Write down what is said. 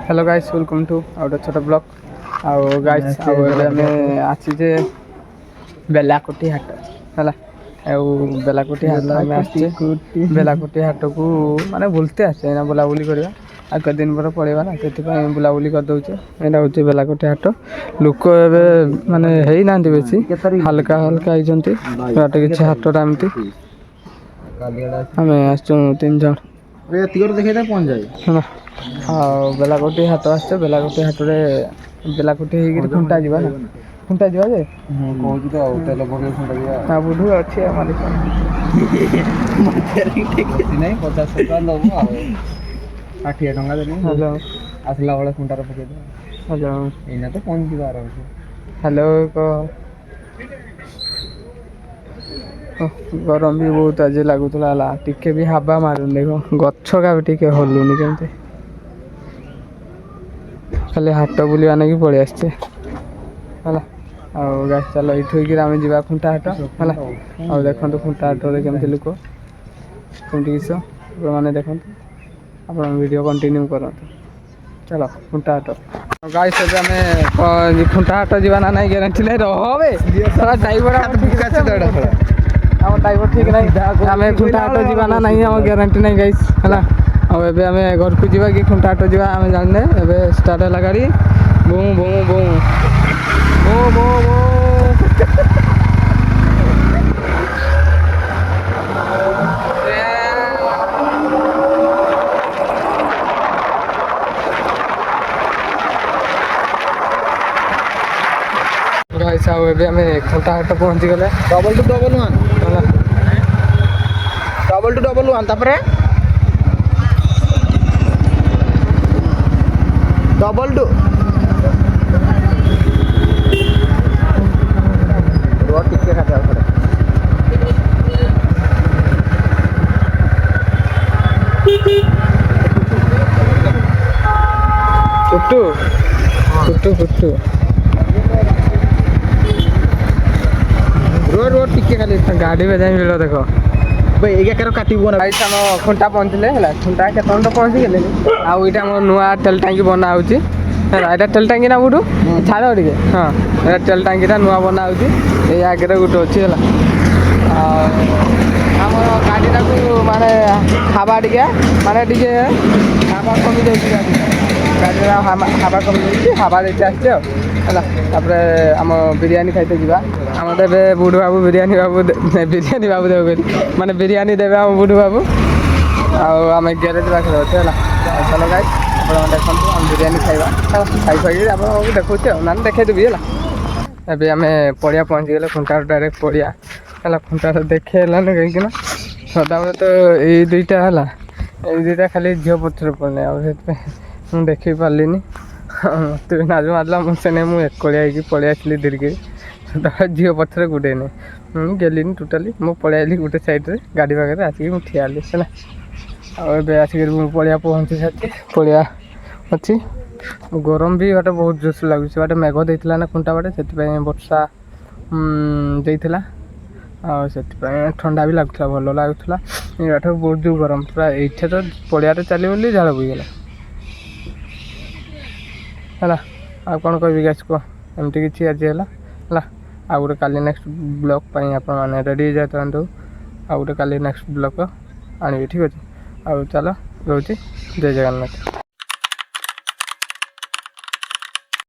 Hello guys welcome to our छोट blog आउ guys I'm आसीजे बेलाकोटी हाट है बेलाकोटी हाट आम आसे बेलाकोटी हाट को माने बुलते आसे ना बुलाबुली करवा आ के दिन पर पड़ेगा ना से बुलाबुली कर दौचे यहाँ हूँ बेलाकोटी हाट लोक माने है ना बेसी हल्का हल्का होती किसी हाट एमती आम आस 3 जन बेलाकोटी हाट आस बेलाकोटी हाट बेलाकोटी हो खुंटा जा ना खुंटा जा हाँ बुढ़ू अच्छे नहीं 50 टका दबू 60 टका देनी आसला बेले खुंटार पकईद हेलो एना तो पहुँच जार हेलो गरम भी बहुत आज लगुला टिके भी हवा मारुन देख गछ का भी टिके हलुनि केमती खाली हाट बुलवा नहीं पलि आसचे है चलो ये आम जा खुंटा हाट है आ देखो खुंटा हाट केमती लोक कमी किस मैंने देखो आप वीडियो कंटिन्यू करूँ चलो खुंटा हाट गाइस आम खुंटा हाट जा ना नहीं ग्यारंटी नहीं ड्राइवर आम ड्राइवर ठीक नहीं आम खुंटा हाट जा ना नहीं आम ग्यारंटी नहीं गाइस है अब आम घर को जा कि खुंटा हाट जा आम जाने ए स्टार्ट है गाड़ी बू बू बू बू बू बू गाइस आम खुंटा हाट पहुँची गले डबल टू डबल वन तापर डबल टू टिके खाते कुट्टू कुट्टू कुट्टू रोड रोड टिके खाली गाड़ी में जाए मिलो देखो भाई एगार काटबो ना आम खुंटा पहुँचले है खुंटा के पहुँची गले आईटा मोर नुआ तेल टांकी बना हो तेल टांकी ना बुढ़ू छाड़ टे हाँ ये तेल टांकीटा नुआ बना हो आगे गोटे अच्छी है आम गाड़ीटा को माने हवा टे माने टे हवा कमी जाए गाड़ी हवा कमी जाए हवा देते आसचे है आम बिरियानी खाइते जा आम देवे बुढ़ू बाबू बिरियानी बाबू बिरियानी बाबू देवे माने बिरियानी देवे आम बुढ़ू बाबू आम ग्यारेज पाखे अच्छे है चलो गाइस आप देखो आम बिरियानी खाइबा खाई खाई आप देखुचे ना देखेदेवी है एवं आम पड़िया पहुँची गले खुंटा डायरेक्ट पड़िया है खुंटा देखे कहीं सदा बेले तो ये दुईटा है ये दुईटा खाली झील पथर पड़े मुझे देख पार्ली मत भी नाज मारला मुझे मुझे एकलिया पलि आसली धीरे सदा झील पथर गोटे नहीं गली टोटाली मुझे पलि आइली गोटे सैड्रे गाड़ी पाखे आसिक मुझे ठियाली है आसिक पड़िया पहुँची सारी पड़िया अच्छी गरम भी बाटे बहुत जोश लगुच बाटे मेघ देता ना खुंटा बाटे से वर्षा देता से ठंडा भी लगुला भल लगुला ये बहुत जो गरम पूरा ये तो पड़िया चली बोली झाड़ बोगला है आ कौन कह गैस कह एमती कि आज है आ गए काली नेक्स्ट ब्लॉग आप रेडी जाता आ गए काली नेक्स्ट ब्लॉग आने ठीक अच्छे आ चलो रोचे जय जगन्नाथ।